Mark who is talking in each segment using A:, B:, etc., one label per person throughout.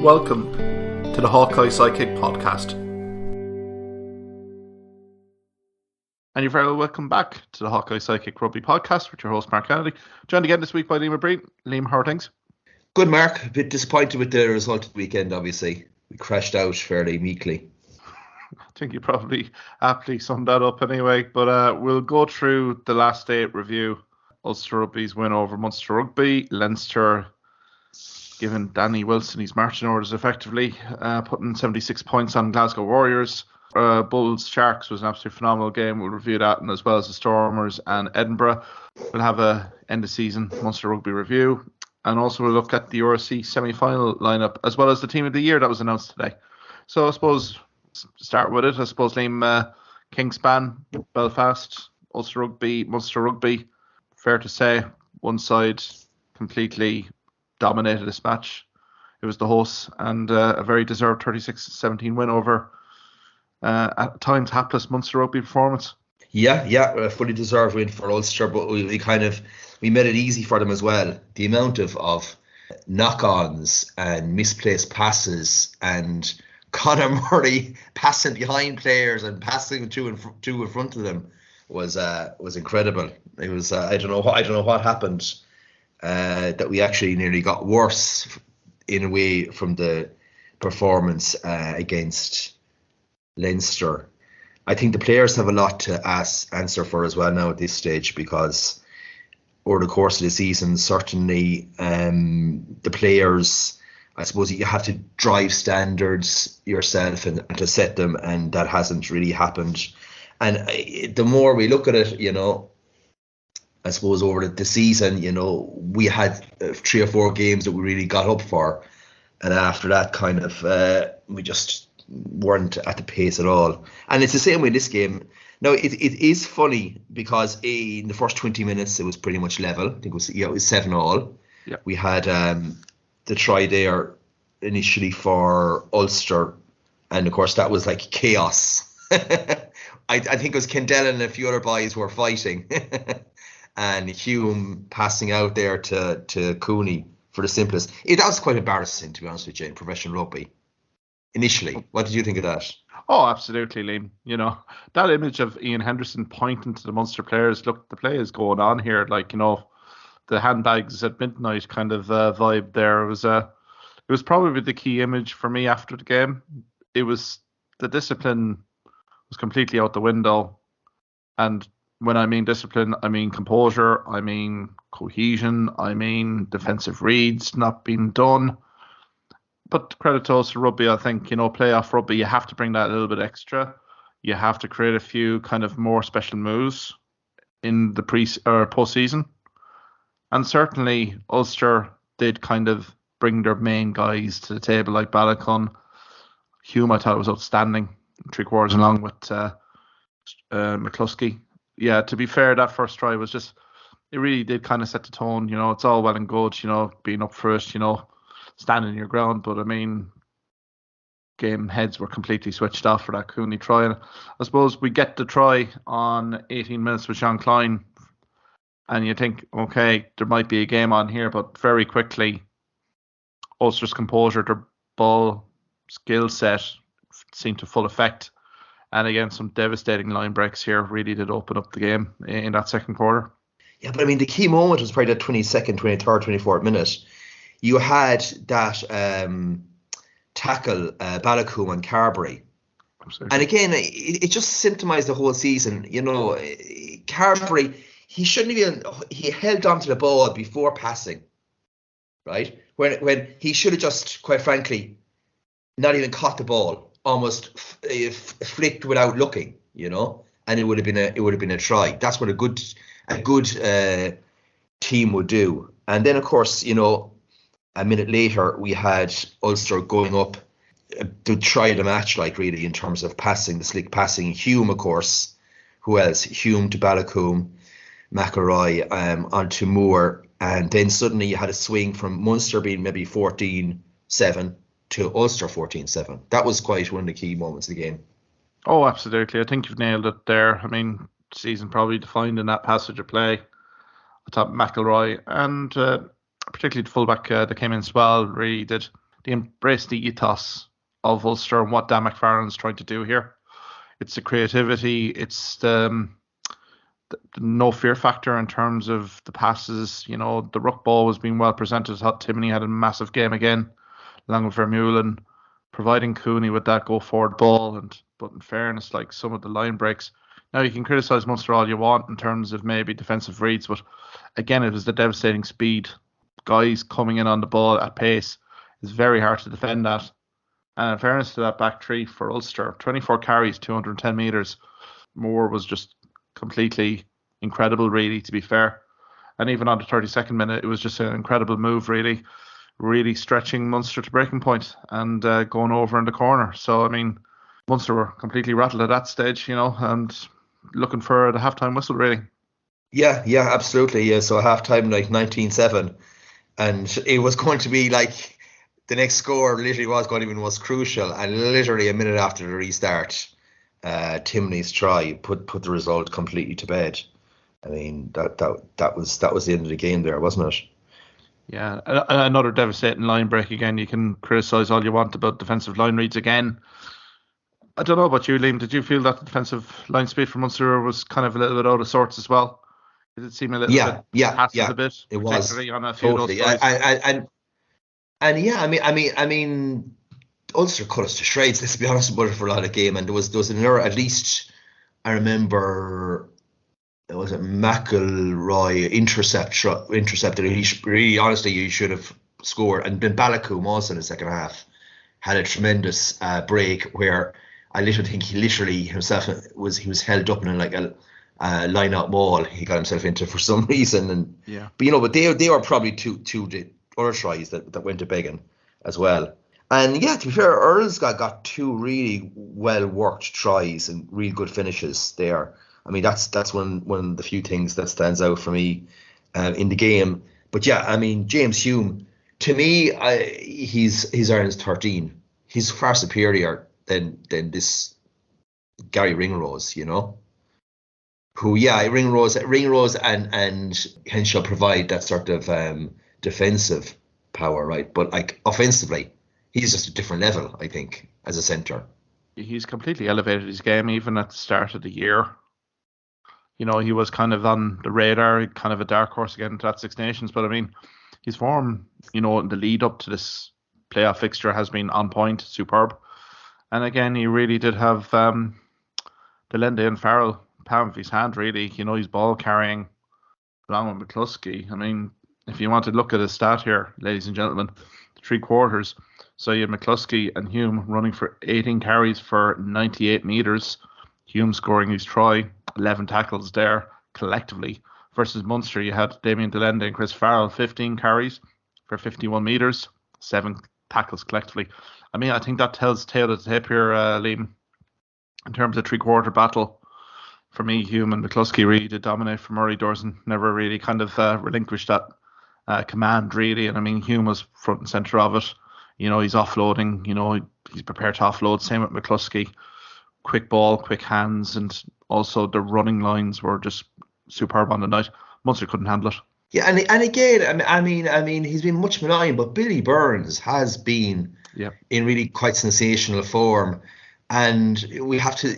A: Welcome to the Hawkeye Sidekick podcast. And you're very well welcome back to the Hawkeye Sidekick Rugby podcast with your host Mark Kennedy. Joined again this week by Liam Breen. Liam, how are things?
B: Good, Mark. A bit disappointed with the result of the weekend, obviously. We crashed out fairly meekly.
A: I think you probably aptly summed that up anyway, but we'll go through the last day review. Ulster Rugby's win over Munster Rugby, Leinster giving Danny Wilson his marching orders effectively, putting 76 points on Glasgow Warriors. Bulls Sharks was an absolutely phenomenal game. We'll review that, and as well as the Stormers and Edinburgh. We'll have a end of season Munster Rugby review, and also we'll look at the URC semi-final lineup as well as the team of the year that was announced today. So I suppose start with it. I suppose Liam, Kingspan, Belfast, Ulster Rugby, Munster Rugby. Fair to say, one side completely dominated this match. It was the hosts, and a very deserved 36-17 win over at times hapless Munster Rugby performance.
B: Yeah, a fully deserved win for Ulster, but we made it easy for them as well. The amount of knock-ons and misplaced passes and Conor Murray passing behind players and passing two in front of them was incredible. It was I don't know what happened that we actually nearly got worse in a way from the performance against Leinster. I think the players have a lot to answer for as well now at this stage, because over the course of the season, certainly the players, I suppose you have to drive standards yourself and to set them, and that hasn't really happened. And the more we look at it, I suppose over the season, we had 3 or 4 games that we really got up for. And after that, kind of, we just weren't at the pace at all. And it's the same way in this game. Now, it is funny because in the first 20 minutes, it was pretty much level. I think it was 7-7.
A: Yeah.
B: We had the try there initially for Ulster. And, of course, that was like chaos. I think it was Kendall and a few other boys were fighting. And Hume passing out there to Cooney for the simplest. That was quite embarrassing, to be honest with you, in professional rugby. Initially, what did you think of that?
A: Oh, absolutely, Liam. That image of Ian Henderson pointing to the Munster players, look, the play is going on here. The handbags at midnight kind of vibe there. It was probably the key image for me after the game. It was the discipline was completely out the window. And when I mean discipline, I mean composure, I mean cohesion, I mean defensive reads not being done. But credit to Ulster Rugby, I think, playoff rugby, you have to bring that a little bit extra. You have to create a few kind of more special moves in the post-season. And certainly Ulster did kind of bring their main guys to the table, like Balacon. Hume, I thought, was outstanding, 3/4 along with McCluskey. Yeah, to be fair, that first try was just, it really did kind of set the tone. It's all well and good, being up for it, standing your ground. But, game heads were completely switched off for that Cooney try. And I suppose we get the try on 18 minutes with Sean Klein. And you think, okay, there might be a game on here. But very quickly, Ulster's composure, their ball skill set seemed to full effect. And again, some devastating line breaks here really did open up the game in that second quarter.
B: Yeah, but the key moment was probably that 22nd, 23rd, 24th minute. You had that tackle, Balacon and Carberry. Absolutely. And again, it just symptomized the whole season. Carberry, he held on to the ball before passing, right? When he should have just, quite frankly, not even caught the ball. Almost flicked without looking, and it would have been a try. That's what a good team would do. And then, of course, a minute later we had Ulster going up to try the match, really, in terms of passing, the slick passing. Hume, of course. Who else? Hume to Balacon, McElroy onto Moore, and then suddenly you had a swing from Munster being maybe 14-7. to Ulster 14-7. That was quite one of the key moments of the game.
A: Oh, absolutely. I think you've nailed it there. Season probably defined in that passage of play. I thought McElroy and particularly the fullback that came in as well really did they embrace the ethos of Ulster and what Dan McFarlane's trying to do here. It's the creativity, it's the no fear factor in terms of the passes. The ruck ball was being well presented. Timoney had a massive game again, along with Vermeulen, providing Cooney with that go forward ball. But in fairness, like some of the line breaks, now you can criticise Munster all you want in terms of maybe defensive reads, but again, it was the devastating speed. Guys coming in on the ball at pace. It's very hard to defend that. And in fairness to that back three for Ulster, 24 carries, 210 metres. Moore was just completely incredible, really, to be fair. And even on the 32nd minute, it was just an incredible move, really stretching Munster to breaking point and going over in the corner. So, I mean, Munster were completely rattled at that stage, and looking for the halftime whistle, really.
B: Yeah, absolutely. Yeah, so halftime, like 19-7. And it was going to be like the next score literally was going to be the most crucial. And literally a minute after the restart, Timoney's try put the result completely to bed. I mean, that was the end of the game there, wasn't it?
A: Yeah, another devastating line break again. You can criticise all you want about defensive line reads again. I don't know about you, Liam. Did you feel that the defensive line speed for Munster was kind of a little bit out of sorts as well? Did it seem a little bit passive a bit?
B: It was
A: on a few
B: totally.
A: Of those guys?
B: And yeah, I mean, Ulster cut us to shreds. Let's be honest about it for a lot of the game, and there was an error. At least I remember. Was it McElroy intercepted? Really, honestly, he should have scored. And then Balakoum also in the second half had a tremendous break where I literally think he himself was held up in like a line out wall. He got himself into for some reason, but they were probably two other tries that went to begging as well. And yeah, to be fair, Earls got two really well worked tries and really good finishes there. I mean, that's one of the few things that stands out for me in the game. But yeah, I mean, James Hume, to me, he's Ireland's 13. He's far superior than this Gary Ringrose, who, Ringrose and Henshaw provide that sort of defensive power, right? But like offensively, he's just a different level, I think, as a centre.
A: He's completely elevated his game even at the start of the year. He was kind of on the radar, kind of a dark horse again to that Six Nations. But I mean, his form, in the lead up to this playoff fixture has been on point, superb. And again, he really did have Delende and Farrell palm of his hand, really. He's ball carrying along with McCluskey. I mean, if you want to look at a stat here, ladies and gentlemen, 3 quarters. So you had McCluskey and Hume running for 18 carries for 98 metres. Hume scoring his try, 11 tackles there collectively. Versus Munster, you had Damien Delende and Chris Farrell, 15 carries for 51 metres, 7 tackles collectively. I mean, I think that tells tale of the tape here, Liam. In terms of 3-quarter battle, for me, Hume and McCluskey really did dominate for Murray. Dorsen never really kind of relinquished that command, really. And I mean, Hume was front and centre of it. He's offloading, he's prepared to offload. Same with McCluskey. Quick ball, quick hands, and also the running lines were just superb on the night. Munster couldn't handle it.
B: Yeah, and again, I mean, he's been much maligned, but Billy Burns has been in really quite sensational form, and we have to,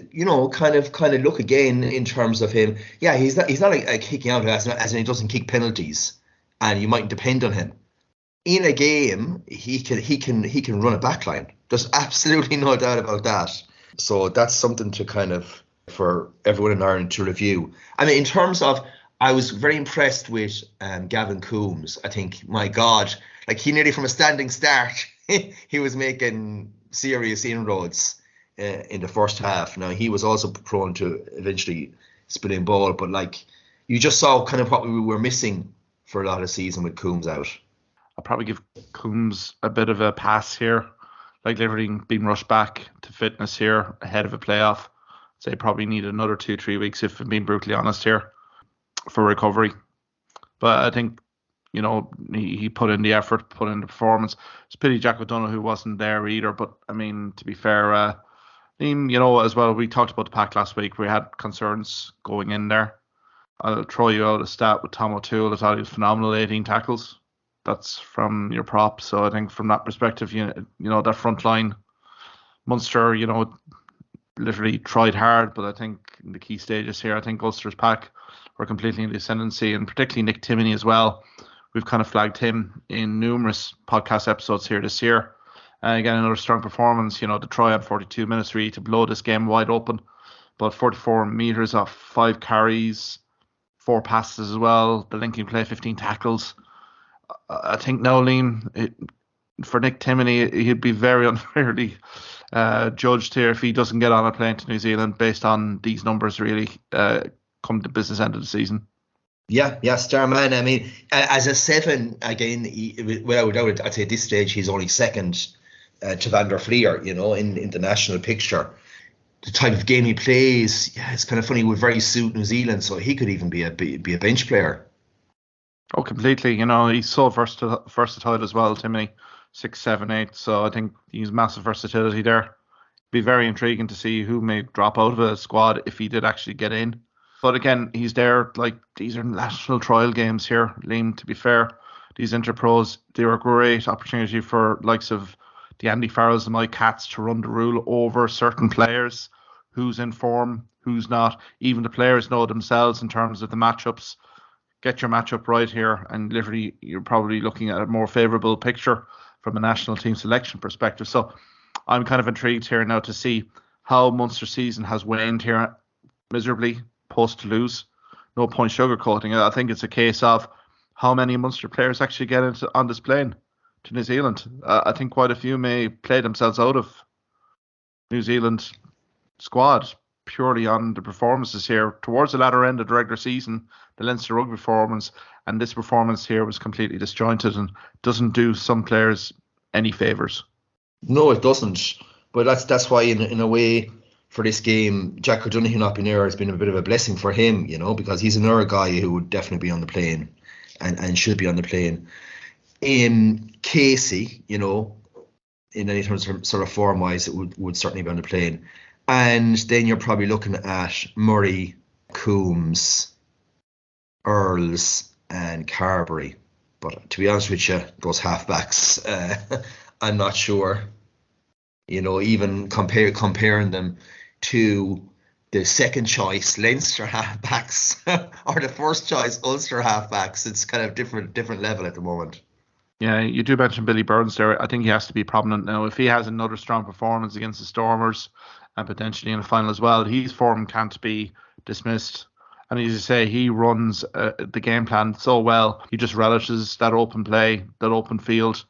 B: kind of look again in terms of him. Yeah, he's not like kicking out as in he doesn't kick penalties, and you might depend on him in a game. He can run a backline. There's absolutely no doubt about that. So that's something to kind of, for everyone in Ireland to review. I mean, in terms of, I was very impressed with Gavin Coombs. I think, my God, like he nearly from a standing start, he was making serious inroads in the first half. Now, he was also prone to eventually spinning ball, but like you just saw kind of what we were missing for a lot of the season with Coombs out.
A: I'll probably give Coombs a bit of a pass here. Like literally being rushed back to fitness here ahead of a playoff. Say probably need another 2-3 weeks, if I'm being brutally honest here, for recovery. But I think, he put in the effort, put in the performance. It's a pity Jack O'Donoghue who wasn't there either. But I mean, to be fair, as well, we talked about the pack last week. We had concerns going in there. I'll throw you out a stat with Tom O'Toole. I thought he was phenomenal, 18 tackles. that's from your prop. So I think from that perspective, you know that front line, Munster, literally tried hard, but I think in the key stages here, I think Ulster's pack were completely in the ascendancy, and particularly Nick Timoney as well. We've kind of flagged him in numerous podcast episodes here this year. Again, another strong performance. The try on 42 minutes really to blow this game wide open. But 44 metres off 5 carries, 4 passes as well. The linking play, 15 tackles. I think now, Liam, for Nick Timoney, he'd be very unfairly judged here if he doesn't get on a plane to New Zealand based on these numbers really come the business end of the season.
B: Yeah, star man. I mean, as a 7, again, without doubt, I'd say at this stage he's only second to Van der Fleer, in the national picture. The type of game he plays, it's kind of funny, would very suit New Zealand, so he could even be a bench player.
A: Oh, completely. He's so versatile as well, Timoney. 6'7", 8". So I think he's massive versatility there. Be very intriguing to see who may drop out of a squad if he did actually get in. But again, he's there. Like, these are national trial games here, Liam, to be fair. These interpros, they were a great opportunity for likes of the Andy Farrells and Mike Katz to run the rule over certain players, who's in form, who's not. Even the players know themselves in terms of the matchups. Get your matchup right here, and literally you're probably looking at a more favourable picture from a national team selection perspective. So I'm kind of intrigued here now to see how Munster season has waned here miserably post-Toulouse. No point sugarcoating it. I think it's a case of how many Munster players actually get on this plane to New Zealand. I think quite a few may play themselves out of New Zealand squad purely on the performances here towards the latter end of the regular season. The Leinster Rugby performance and this performance here was completely disjointed and doesn't do some players any favours.
B: No, it doesn't. But that's why in a way for this game, Jack O'Donoghue not being there has been a bit of a blessing for him, because he's another guy who would definitely be on the plane and should be on the plane. In Casey, in any terms of sort of form-wise, it would certainly be on the plane. And then you're probably looking at Murray, Coombs, Earls, and Carberry. But to be honest with you, those halfbacks, I'm not sure. Even comparing them to the second choice Leinster halfbacks or the first choice Ulster halfbacks, it's kind of different level at the moment.
A: Yeah, you do mention Billy Burns there. I think he has to be prominent now. If he has another strong performance against the Stormers and potentially in the final as well, his form can't be dismissed. And as you say, he runs the game plan so well. He just relishes that open play, that open field,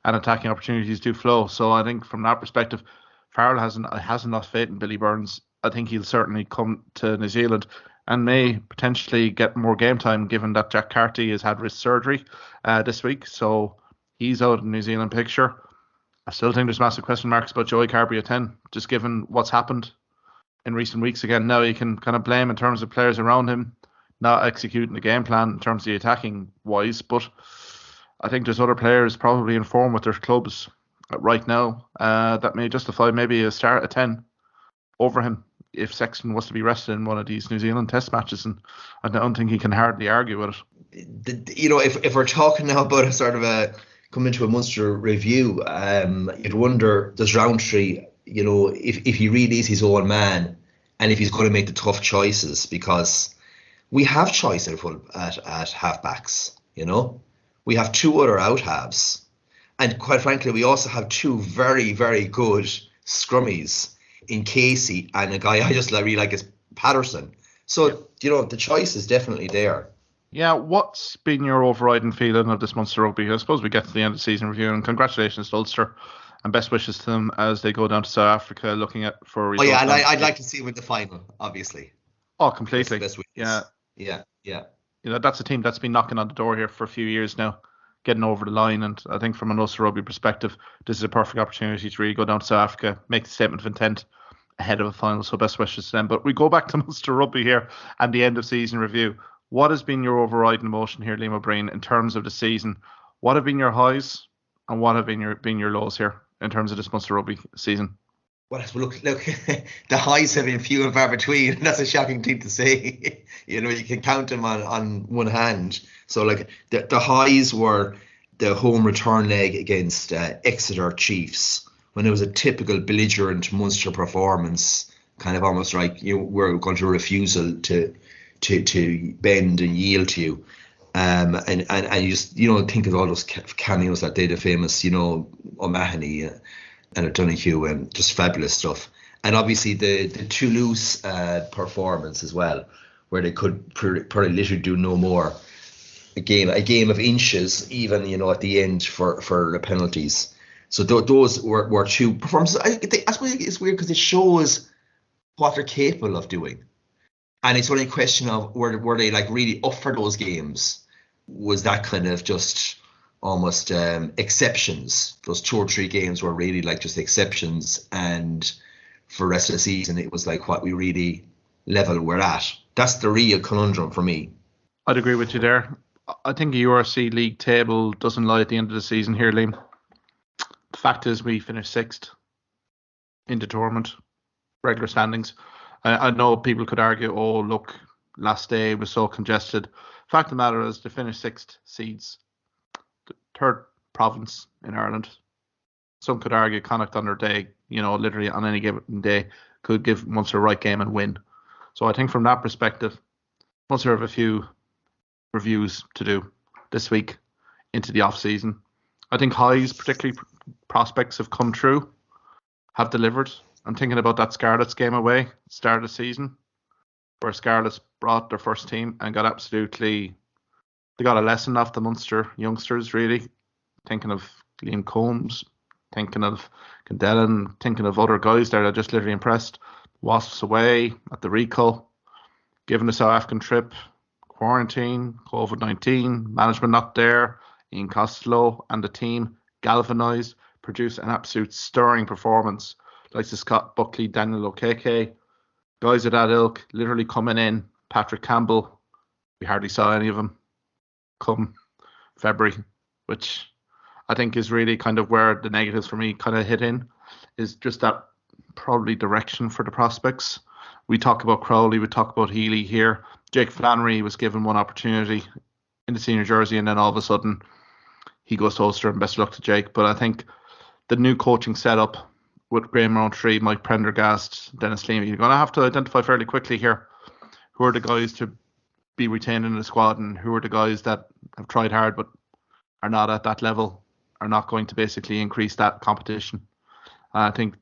A: and attacking opportunities do flow. So I think from that perspective, Farrell hasn't lost faith in Billy Burns. I think he'll certainly come to New Zealand and may potentially get more game time given that Jack Carty has had wrist surgery this week. So he's out of the New Zealand picture. I still think there's massive question marks about Joey Carberry at 10, just given what's happened in recent weeks. Again, now you can kind of blame in terms of players around him not executing the game plan in terms of the attacking wise, but I think there's other players probably in form with their clubs right now that may justify maybe a start at 10 over him if Sexton was to be rested in one of these New Zealand test matches, and I don't think he can hardly argue with
B: it. If we're talking now about a sort of a coming into a Munster review, you'd wonder, does Roundtree, if he really is his own man and if he's going to make the tough choices, because we have choice at halfbacks, we have 2 other out halves, and quite frankly we also have 2 very, very good scrummies in Casey and a guy I just really like is Patterson. So the choice is definitely there.
A: Yeah, what's been your overriding feeling of this Munster Rugby? I suppose we get to the end of the season review, and congratulations to Ulster and best wishes to them as they go down to South Africa looking at for results.
B: Oh yeah, and I'd like to see them in the final, obviously.
A: Oh, completely.
B: Best wishes. Yeah.
A: That's a team that's been knocking on the door here for a few years now, getting over the line, and I think from an Ulster Rugby perspective, this is a perfect opportunity to really go down to South Africa, make the statement of intent ahead of a final, so best wishes to them. But we go back to Munster Rugby here and the end of season review. What has been your overriding emotion here, Liam O'Brien, in terms of the season? What have been your highs and what have been your lows here in terms of this Munster Rugby season?
B: Well, look, the highs have been few and far between. That's a shocking thing to say. You can count them on one hand. So the highs were the home return leg against Exeter Chiefs, when it was a typical belligerent Munster performance, kind of almost like we're going to refusal to bend and yield to you. And you just think of all those cameos that day, the famous O'Mahony and O'Donoghue, and just fabulous stuff. And obviously the Toulouse performance as well, where they could probably literally do no more. A game of inches, even at the end for the penalties. So those were two performances. That's why it's weird, because it shows what they're capable of doing. And it's only a question of were they like really up for those games? Was that kind of just almost exceptions? Those 2 or 3 games were really like just exceptions, and for the rest of the season it was like what we really level we're at. That's the real conundrum for me.
A: I'd agree with you there. I think the URC league table doesn't lie at the end of the season here, Liam. The fact is we finished 6th in the tournament, regular standings. I know people could argue, oh, look, last day was so congested. Fact of the matter is to finish 6th seeds, the 3rd province in Ireland. Some could argue Connacht on their day, literally on any given day, could give Munster a right game and win. So I think from that perspective, Munster have a few reviews to do this week into the off season. I think highs, particularly prospects, have come true, have delivered. I'm thinking about that Scarlets game away, start of the season, where Scarlets brought their first team and got they got a lesson off the Munster youngsters, really. Thinking of Liam Combs, thinking of Candellin, thinking of other guys there that just literally impressed. Wasps away at the Recall, given the South African trip, quarantine, COVID-19, management not there, Ian Costello and the team galvanised, produced an absolute stirring performance. Like the Scott Buckley, Daniel Okeke, guys of that ilk literally coming in. Patrick Campbell, we hardly saw any of them come February, which I think is really kind of where the negatives for me kind of hit in, is just that probably direction for the prospects. We talk about Crowley, we talk about Healy here. Jake Flannery was given one opportunity in the senior jersey, and then all of a sudden he goes to Ulster, and best of luck to Jake. But I think the new coaching setup with Graham Rowntree, Mike Prendergast, Dennis Leamy, you're going to have to identify fairly quickly here who are the guys to be retained in the squad and who are the guys that have tried hard but are not at that level, are not going to basically increase that competition. I think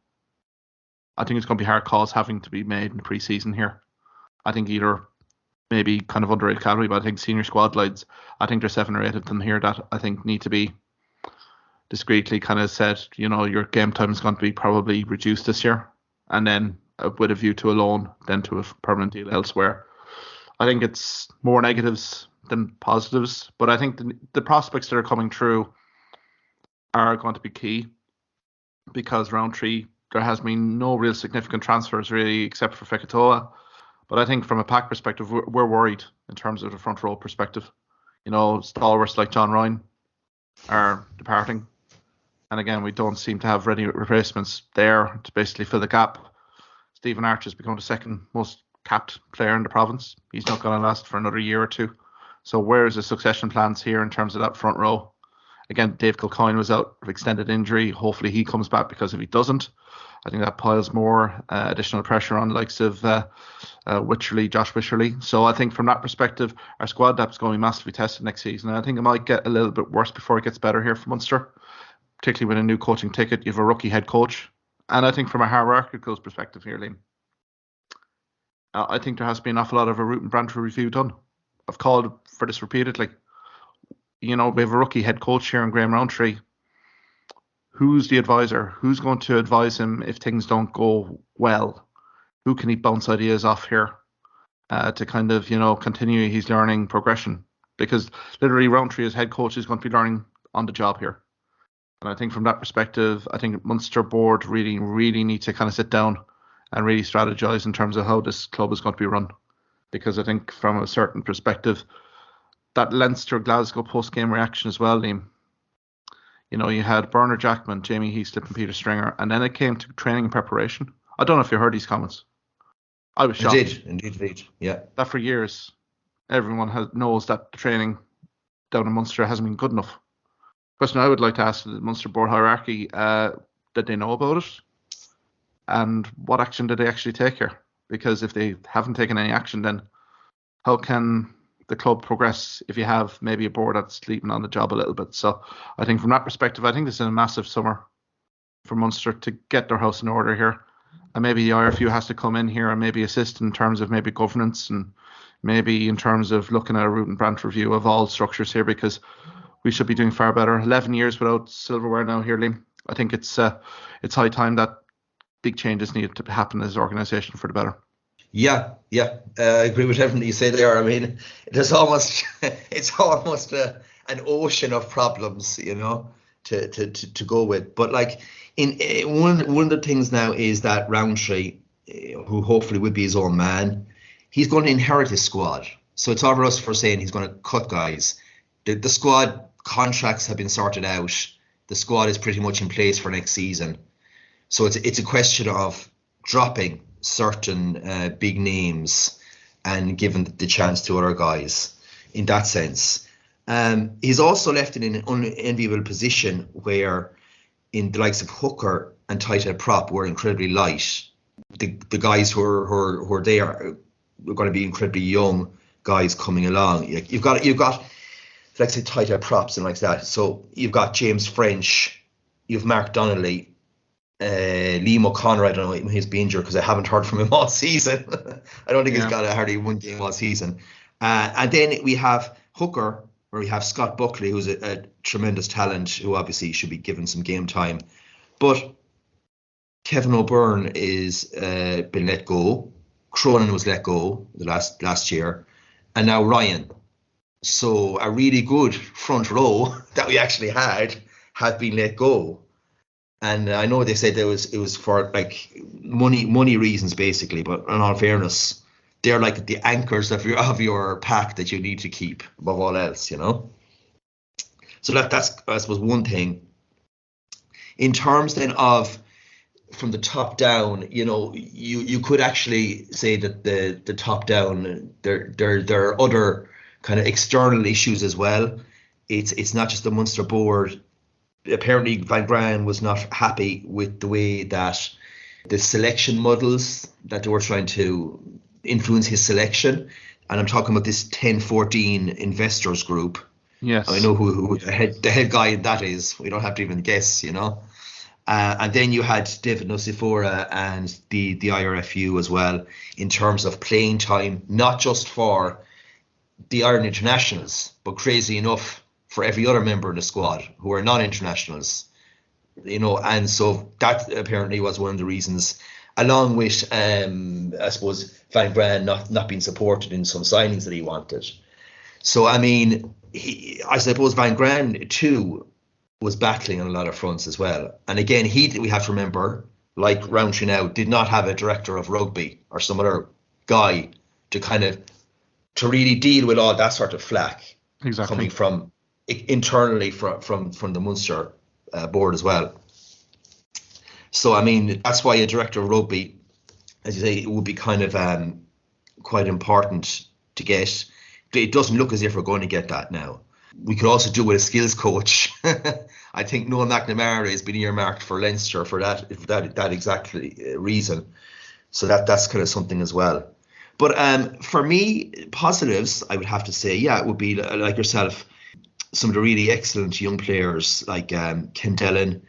A: it's going to be hard calls having to be made in the pre-season here. I think either maybe kind of underrated category, but I think senior squad lads, I think there's 7 or 8 of them here that I think need to be discreetly kind of said, your game time is going to be probably reduced this year, and then with a view to a loan, then to a permanent deal elsewhere. I think it's more negatives than positives, but I think the prospects that are coming through are going to be key, because Rowntree, there has been no real significant transfers really except for Fekitoa. But I think from a pack perspective, we're worried in terms of the front row perspective. Stalwarts like John Ryan are departing. And again, we don't seem to have ready replacements there to basically fill the gap. Stephen Arch has become the 2nd most capped player in the province. He's not going to last for another year or 2. So where's the succession plans here in terms of that front row? Again, Dave Kilcoyne was out of extended injury. Hopefully he comes back, because if he doesn't, I think that piles more additional pressure on the likes of Josh Wycherley. So I think from that perspective, our squad depth is going to be massively tested next season. And I think it might get a little bit worse before it gets better here for Munster, particularly with a new coaching ticket. You have a rookie head coach. And I think from a hierarchical perspective here, Liam, I think there has to be an awful lot of a root and branch review done. I've called for this repeatedly. We have a rookie head coach here in Graham Rowntree. Who's the advisor? Who's going to advise him if things don't go well? Who can he bounce ideas off here to kind of, continue his learning progression? Because literally Rowntree as head coach is going to be learning on the job here. And I think from that perspective, I think Munster board really, really need to kind of sit down and really strategize in terms of how this club is going to be run. Because I think from a certain perspective, that Leinster Glasgow post-game reaction as well, Liam. You had Bernard Jackman, Jamie Heaslip and Peter Stringer, and then it came to training and preparation. I don't know if you heard these comments. I was shocked.
B: Indeed. Yeah.
A: That for years, everyone knows that the training down in Munster hasn't been good enough. Question I would like to ask the Munster board hierarchy: did they know about it, and what action did they actually take here? Because if they haven't taken any action, then how can the club progress if you have maybe a board that's sleeping on the job a little bit? So I think from that perspective, I think this is a massive summer for Munster to get their house in order here. And maybe the IRFU has to come in here and maybe assist in terms of maybe governance and maybe in terms of looking at a root and branch review of all structures here, because we should be doing far better. 11 years without silverware now here, Liam. I think it's high time that big changes need to happen as an organisation for the better.
B: Yeah, I agree with everything you say there. I mean, it's almost an ocean of problems, to go with. But like one of the things now is that Roundtree, who hopefully will be his own man, he's going to inherit his squad. So it's over us for saying he's going to cut guys. The squad contracts have been sorted out. The squad is pretty much in place for next season. So it's a question of dropping certain big names and giving the chance to other guys in that sense. He's also left in an unenviable position where in the likes of Hooker and Untitled Prop were incredibly light. The guys who are there are going to be incredibly young guys coming along. You've got let's say Untitled Props and like that. So you've got James French, you've Mark Donnelly, Liam O'Connor. I don't know when he's been injured because I haven't heard from him all season. I don't think he's got hardly one game all season. And then we have Hooker, where we have Scott Buckley, who's a tremendous talent, who obviously should be given some game time. But Kevin O'Byrne is been let go. Cronin was let go the last year, and now Ryan. So a really good front row that we actually had have been let go. And I know they said it was for like money reasons basically, but in all fairness, they're like the anchors of your pack that you need to keep above all else, So that's I suppose one thing. In terms then of from the top down, you could actually say that the top down there are other kind of external issues as well. It's not just the Munster board. Apparently Van Graan was not happy with the way that the selection models that they were trying to influence his selection. And I'm talking about this 10-14 investors group.
A: Yes.
B: I know who the head guy in that is. We don't have to even guess, And then you had David Nocifora and the IRFU as well in terms of playing time, not just for the Ireland internationals, but crazy enough for every other member in the squad who are non-internationals, and so that apparently was one of the reasons, along with I suppose Van Graan not being supported in some signings that he wanted. So I mean, I suppose Van Graan too was battling on a lot of fronts as well. And again, we have to remember, like Roundtree now, did not have a director of rugby or some other guy to really deal with all that sort of flack coming from internally from the Munster board as well. So I mean, that's why a director of rugby, as you say, it would be kind of quite important to get. It doesn't look as if we're going to get that now. We could also do with a skills coach. I think Noel McNamara has been earmarked for Leinster for that exactly reason. So that's kind of something as well. But for me, positives, I would have to say, it would be like yourself, some of the really excellent young players like Ken Dillon,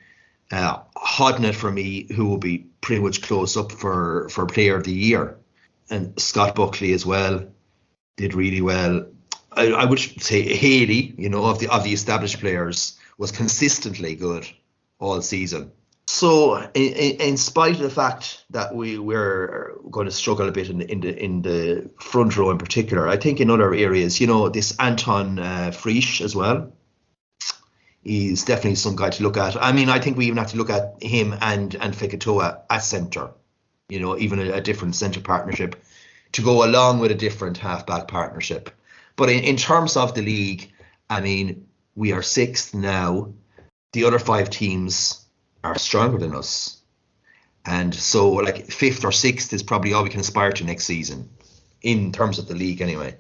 B: Hodnett for me, who will be pretty much close up for Player of the Year, and Scott Buckley as well did really well. I would say Haley, of the established players, was consistently good all season. So, in spite of the fact that we're going to struggle a bit in the front row in particular, I think in other areas, this Anton Frisch as well, he's definitely some guy to look at. I mean, I think we even have to look at him and Fekitoa at centre, even a different centre partnership to go along with a different half-back partnership. But in terms of the league, I mean, we are sixth now. The other five teams are stronger than us. And so like fifth or sixth is probably all we can aspire to next season in terms of the league anyway.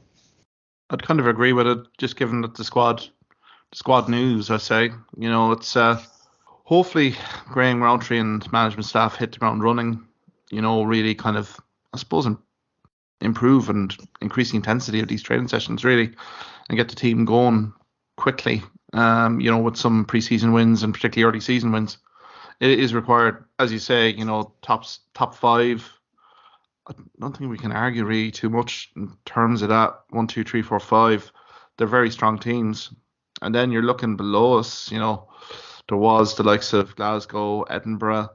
A: I'd kind of agree with it, just given that the squad squad news, I say. It's hopefully Graham Rowntree and management staff hit the ground running. Really kind of, I suppose, improve and increase the intensity of these training sessions, really, and get the team going quickly. With some preseason wins and particularly early season wins, it is required, as you say. Top five. I don't think we can argue really too much in terms of that. 1, 2, 3, 4, 5. They're very strong teams. And then you're looking below us, there was the likes of Glasgow, Edinburgh,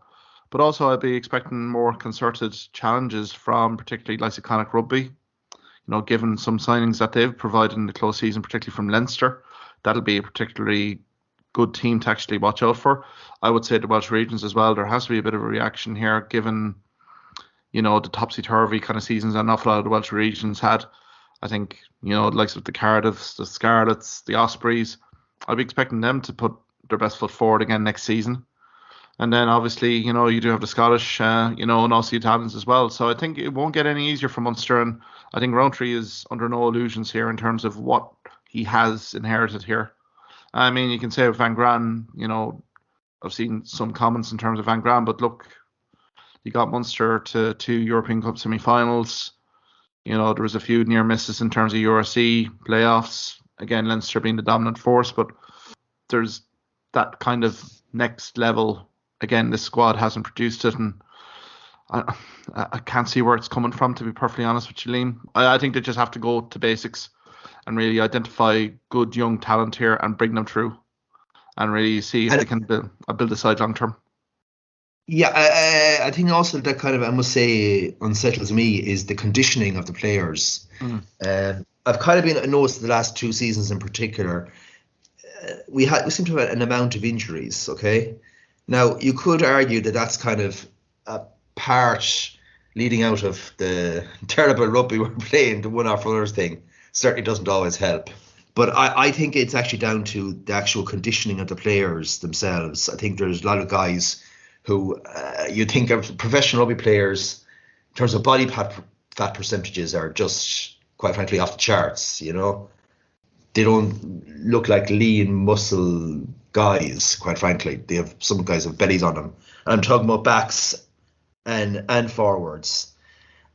A: but also I'd be expecting more concerted challenges from particularly Leinster Rugby. Given some signings that they've provided in the close season, particularly from Leinster, that'll be a particularly good team to actually watch out for. I would say the Welsh Regions as well. There has to be a bit of a reaction here, given the topsy-turvy kind of seasons an awful lot of the Welsh Regions had. I think, the likes of the Cardiffs, the Scarlets, the Ospreys, I'd be expecting them to put their best foot forward again next season. And then obviously, you do have the Scottish, and also the Italians as well. So I think it won't get any easier for Munster. And I think Rowntree is under no illusions here in terms of what he has inherited here. I mean, you can say with Van Gran, I've seen some comments in terms of Van Gran, but look, you got Munster to 2 European Cup semi-finals. There was a few near misses in terms of URC playoffs. Again, Leinster being the dominant force, but there's that kind of next level. Again, this squad hasn't produced it, and I can't see where it's coming from, to be perfectly honest with you, Liam. I think they just have to go to basics and really identify good young talent here and bring them through and really see if they can build a side long term.
B: Yeah, I think also that kind of, I must say, unsettles me is the conditioning of the players. I've kind of been noticed the last 2 seasons in particular. We seem to have an amount of injuries. Okay, now you could argue that that's kind of a part leading out of the terrible rugby we're playing, the one after others thing. Certainly doesn't always help. But I think it's actually down to the actual conditioning of the players themselves. I think there's a lot of guys who you think of professional rugby players in terms of body fat percentages are just, quite frankly, off the charts. They don't look like lean muscle guys, quite frankly. They have, some guys have bellies on them. And I'm talking about backs and forwards.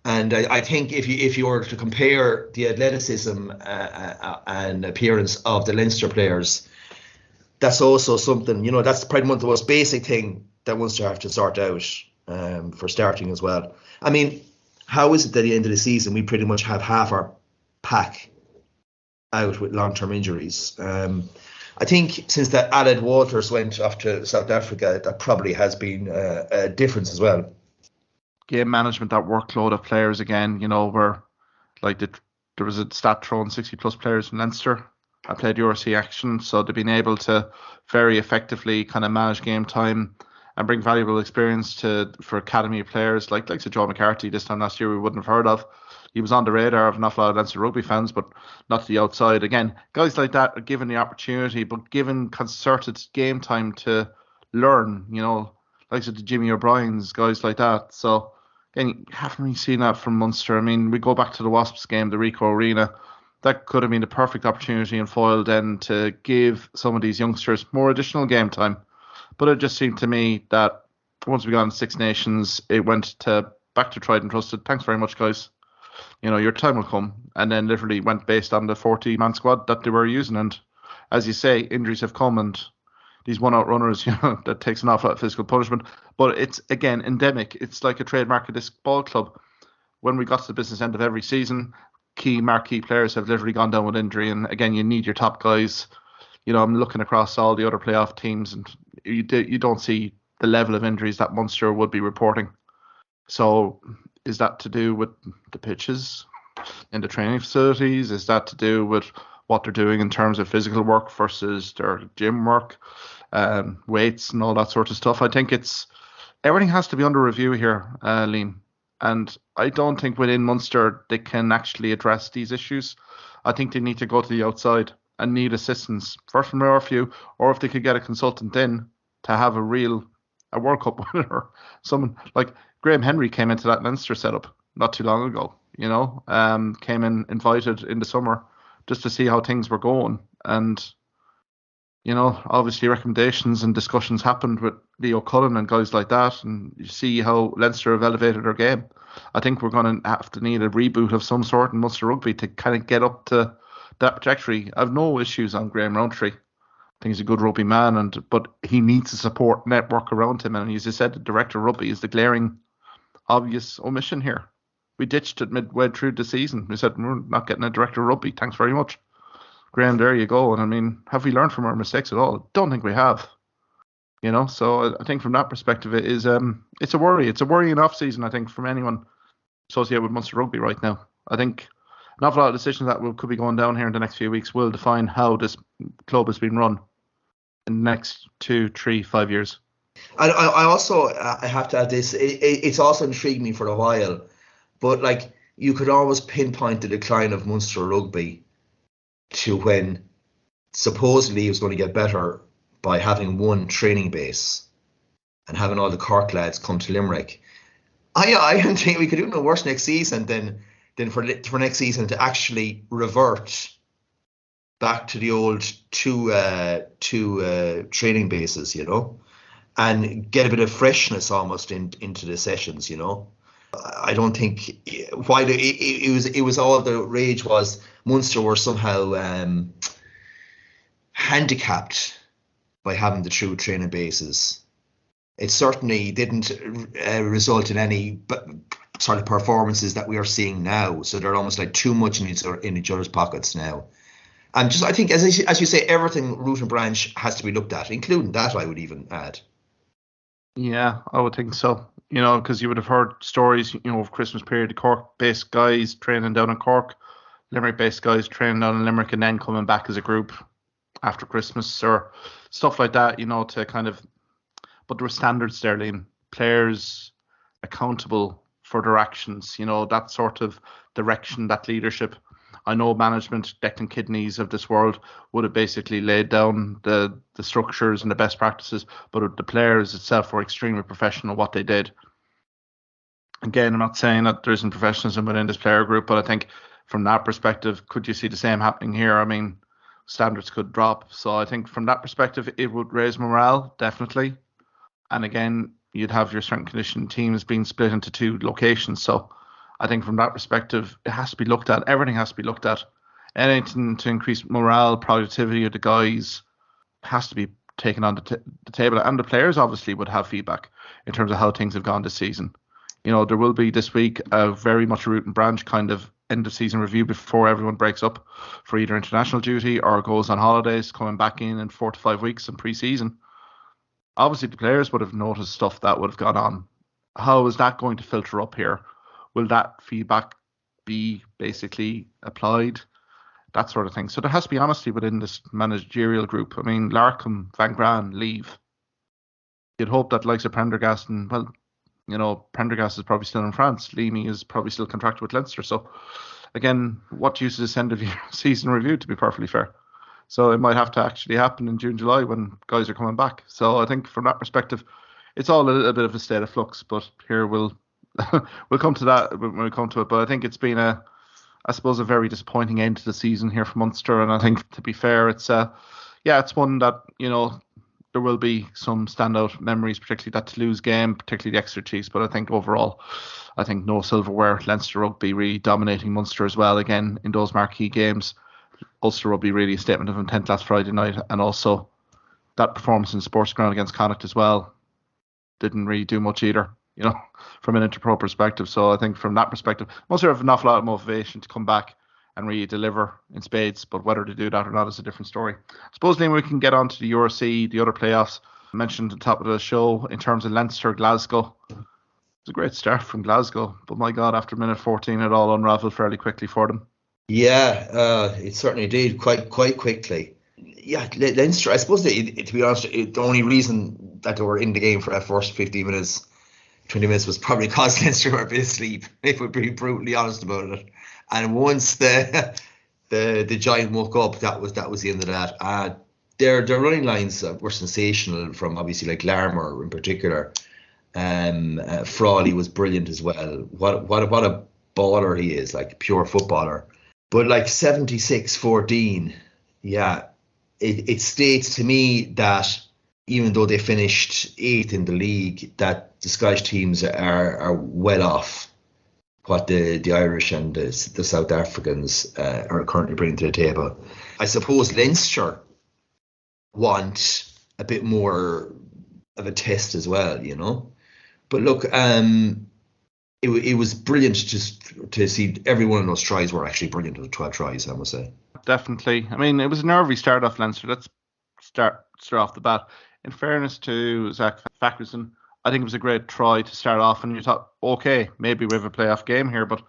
B: And I think if you were to compare the athleticism and appearance of the Leinster players, that's also something, that's probably one of the most basic thing that Munster have to sort out for starting as well. I mean, how is it that at the end of the season we pretty much have half our pack out with long-term injuries? I think since that Aled Walters went off to South Africa, that probably has been a difference as well.
A: Game management, that workload of players again, where like there was a stat thrown 60 plus players from Leinster. I played URC action, so they've been able to very effectively kind of manage game time and bring valuable experience for academy players like Joe McCarthy this time last year we wouldn't have heard of. He was on the radar of an awful lot of Leinster Rugby fans, but not to the outside. Again, guys like that are given the opportunity, but given concerted game time to learn, like the Jimmy O'Brien's, guys like that. So again, you haven't really seen that from Munster. I mean, we go back to the Wasps game, the Ricoh Arena. That could have been the perfect opportunity in foil then to give some of these youngsters more additional game time. But it just seemed to me that once we got in Six Nations, it went back to tried and trusted. Thanks very much, guys. Your time will come. And then literally went based on the 40-man squad that they were using. And as you say, injuries have come and these one-out runners, that takes an awful lot of physical punishment. But it's, again, endemic. It's like a trademark of this ball club. When we got to the business end of every season, key marquee players have literally gone down with injury. And again, you need your top guys. I'm looking across all the other playoff teams and you don't see the level of injuries that Munster would be reporting. So is that to do with the pitches in the training facilities? Is that to do with what they're doing in terms of physical work versus their gym work, weights and all that sort of stuff? I think everything has to be under review here, Liam. And I don't think within Munster they can actually address these issues. I think they need to go to the outside and need assistance, first from RFU, or if they could get a consultant in to have a World Cup winner. Someone like Graham Henry came into that Leinster setup not too long ago, came in invited in the summer just to see how things were going. And obviously recommendations and discussions happened with Leo Cullen and guys like that, and you see how Leinster have elevated their game. I think we're going to have to need a reboot of some sort in Munster Rugby to kind of get up to that trajectory. I've no issues on Graham Rowntree. I think he's a good rugby man, but he needs a support network around him. And as I said, the director of rugby is the glaring, obvious omission here. We ditched it midway through the season. We said, we're not getting a director of rugby. Thanks very much. Graham, there you go. And I mean, have we learned from our mistakes at all? I don't think we have. So I think from that perspective, it's a worry. It's a worrying off-season, I think, from anyone associated with Munster Rugby right now. I think an awful lot of decisions that could be going down here in the next few weeks will define how this club has been run in the next 2, 3, 5 years.
B: I also I have to add this. It's also intrigued me for a while, but you could always pinpoint the decline of Munster Rugby to when supposedly it was going to get better by having one training base and having all the Cork lads come to Limerick. I don't think we could do no worse next season than for next season to actually revert back to the old two training bases, and get a bit of freshness almost into the sessions, I don't think why it was all the rage was Munster were somehow handicapped by having the true training bases. It certainly didn't result in any sort of performances that we are seeing now. So they're almost like too much in each other's pockets now. And I think, as you say, everything root and branch has to be looked at, including that, I would even add.
A: Yeah, I would think so. Because you would have heard stories, of Christmas period, Cork-based guys training down in Cork, Limerick-based guys training down in Limerick, and then coming back as a group after Christmas or stuff like that, to kind of, but there were standards there, Liam. Players accountable for their actions, that sort of direction, that leadership. I know management, Declan Kidneys of this world would have basically laid down the structures and the best practices, but the players itself were extremely professional what they did. Again, I'm not saying that there isn't professionalism within this player group, but I think from that perspective, could you see the same happening here? I mean, standards could drop. So I think from that perspective, it would raise morale, definitely. And again, you'd have your strength and conditioning teams being split into 2 locations. So I think from that perspective, it has to be looked at. Everything has to be looked at. Anything to increase morale, productivity of the guys has to be taken on the table. And the players obviously would have feedback in terms of how things have gone this season. There will be this week a very much a root and branch kind of end of season review before everyone breaks up for either international duty or goes on holidays, coming back in 4 to 5 weeks in pre-season. Obviously, the players would have noticed stuff that would have gone on. How is that going to filter up here? Will that feedback be basically applied? That sort of thing. So there has to be honesty within this managerial group. I mean, Larkham, Van Gran leave. You'd hope that likes of Prendergast and, Prendergast is probably still in France. Leamy is probably still contracted with Leinster. So, again, what use is this end of year season review, to be perfectly fair? So it might have to actually happen in June, July when guys are coming back. So I think from that perspective, it's all a little bit of a state of flux. But here we'll come to that when we come to it. But I think it's been a very disappointing end to the season here for Munster. And I think, to be fair, it's one that, there will be some standout memories, particularly that Toulouse game, particularly the extra cheese. But I think overall, no silverware. Leinster Rugby really dominating Munster as well, again, in those marquee games. Ulster Rugby really a statement of intent last Friday night, and also that performance in Sports Ground against Connacht as well didn't really do much either, from an Interpro perspective. So I think from that perspective, Munster have an awful lot of motivation to come back and really deliver in spades, but whether to do that or not is a different story. Supposedly we can get on to the URC, the other playoffs. I mentioned at the top of the show in terms of Leinster, Glasgow. It's a great start from Glasgow, but my God, after minute 14 it all unravelled fairly quickly for them.
B: Yeah, it certainly did quite quickly. Yeah, Leinster, I suppose, to be honest, the only reason that they were in the game for that first 15 minutes, 20 minutes was probably because Leinster were a bit asleep, if we're being brutally honest about it. And once the giant woke up, that was the end of that. Their running lines were sensational from obviously like Larmour in particular. Frawley was brilliant as well. What a baller he is, like pure footballer. But like 76-14, yeah, it states to me that even though they finished 8th in the league, that the Scottish teams are well off what the Irish and the South Africans are currently bringing to the table. I suppose Leinster want a bit more of a test as well, you know. But look, it was brilliant just to see every one of those tries were actually brilliant. Those 12 tries, I must say.
A: Definitely. I mean, it was a nervy start off Leinster. Let's start off the bat. In fairness to Zach Fackerson, I think it was a great try to start off, and you thought, okay, maybe we have a playoff game here. But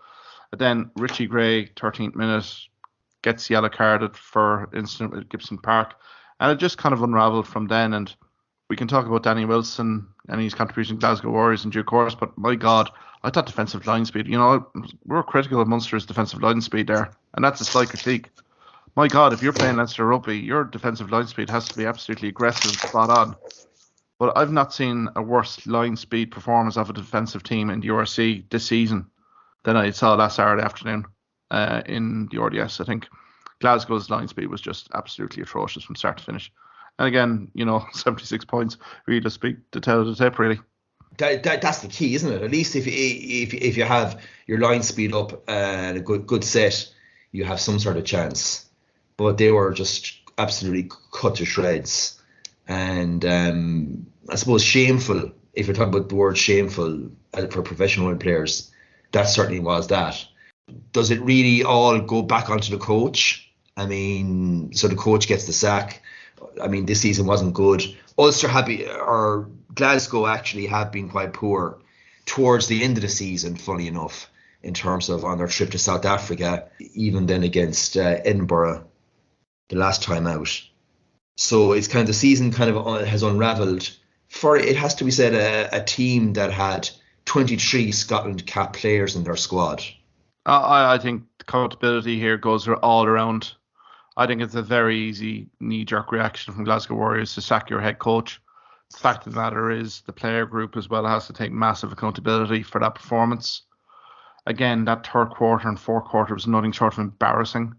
A: then Richie Gray, 13th minute, gets yellow carded for incident with Gibson Park, and it just kind of unravelled from then. And we can talk about Danny Wilson and his contribution to Glasgow Warriors in due course, but my God, I thought defensive line speed, we were critical of Munster's defensive line speed there, and that's a slight critique. My God, if you're playing Leinster Rugby, your defensive line speed has to be absolutely aggressive and spot on. But I've not seen a worse line speed performance of a defensive team in the URC this season than I saw last Saturday afternoon in the RDS. I think Glasgow's line speed was just absolutely atrocious from start to finish. And again, 76 points really does speak to tell the tape, really.
B: That's the key, isn't it? At least if you have your line speed up and a good set, you have some sort of chance. But they were just absolutely cut to shreds. And I suppose shameful, if you're talking about the word shameful for professional players, that certainly was that. Does it really all go back onto the coach? I mean, so the coach gets the sack. I mean, this season wasn't good. Ulster or Glasgow actually have been quite poor towards the end of the season, funny enough, in terms of on their trip to South Africa, even then against Edinburgh the last time out. So it's kind of the season kind of has unravelled for, it has to be said, a team that had 23 Scotland cap players in their squad.
A: I think accountability here goes all around. I think it's a very easy knee-jerk reaction from Glasgow Warriors to sack your head coach. The fact of the matter is the player group as well has to take massive accountability for that performance. Again, that third quarter and fourth quarter was nothing short of embarrassing.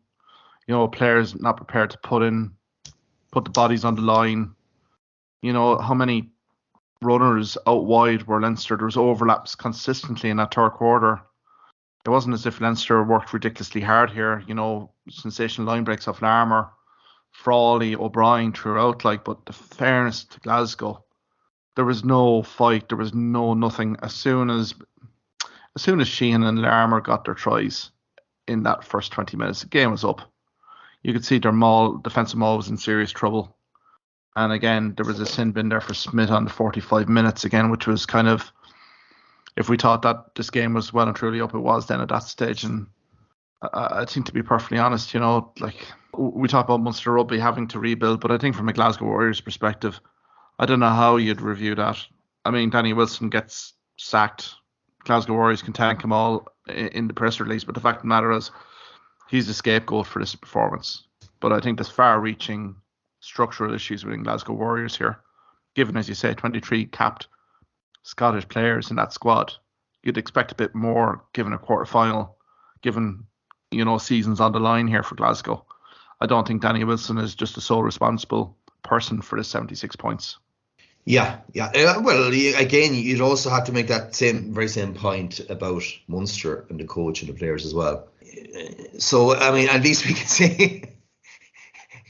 A: Players not prepared to put the bodies on the line. How many runners out wide were Leinster? There was overlaps consistently in that third quarter. It wasn't as if Leinster worked ridiculously hard here. Sensational line breaks off Larmour, Frawley, O'Brien throughout. But the fairness to Glasgow, there was no fight. There was nothing. As soon as Sheehan and Larmour got their tries in that first 20 minutes, the game was up. You could see their defensive maul was in serious trouble. And again, there was a sin bin there for Smith on the 45 minutes again, which was kind of, if we thought that this game was well and truly up, it was then at that stage. And I think, to be perfectly honest, we talk about Munster Rugby having to rebuild, but I think from a Glasgow Warriors perspective, I don't know how you'd review that. I mean, Danny Wilson gets sacked. Glasgow Warriors can thank him all in the press release, but the fact of the matter is, he's the scapegoat for this performance. But I think there's far-reaching structural issues within Glasgow Warriors here. Given, as you say, 23 capped Scottish players in that squad, you'd expect a bit more given a quarter-final, given, seasons on the line here for Glasgow. I don't think Danny Wilson is just the sole responsible person for the 76 points. Yeah.
B: Well, again, you'd also have to make that very same point about Munster and the coach and the players as well. So, I mean, at least we can say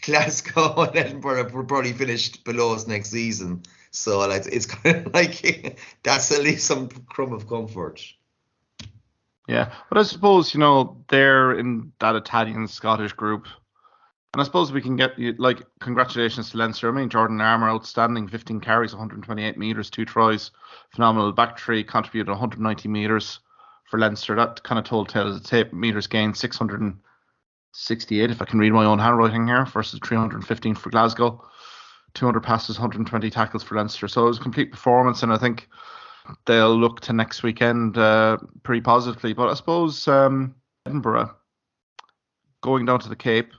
B: Glasgow and Edinburgh will probably finish below us next season. So, it's kind of like that's at least some crumb of comfort.
A: Yeah, but I suppose, they're in that Italian-Scottish group. And I suppose we can get, congratulations to Leinster. I mean, Jordan Larmour, outstanding, 15 carries, 128 metres, 2 tries. Phenomenal back three, contributed 190 metres for Leinster. That kind of told tale of the tape. Metres gained 668, if I can read my own handwriting here, versus 315 for Glasgow. 200 passes, 120 tackles for Leinster. So it was a complete performance, and I think they'll look to next weekend pretty positively. But I suppose Edinburgh, going down to the Cape,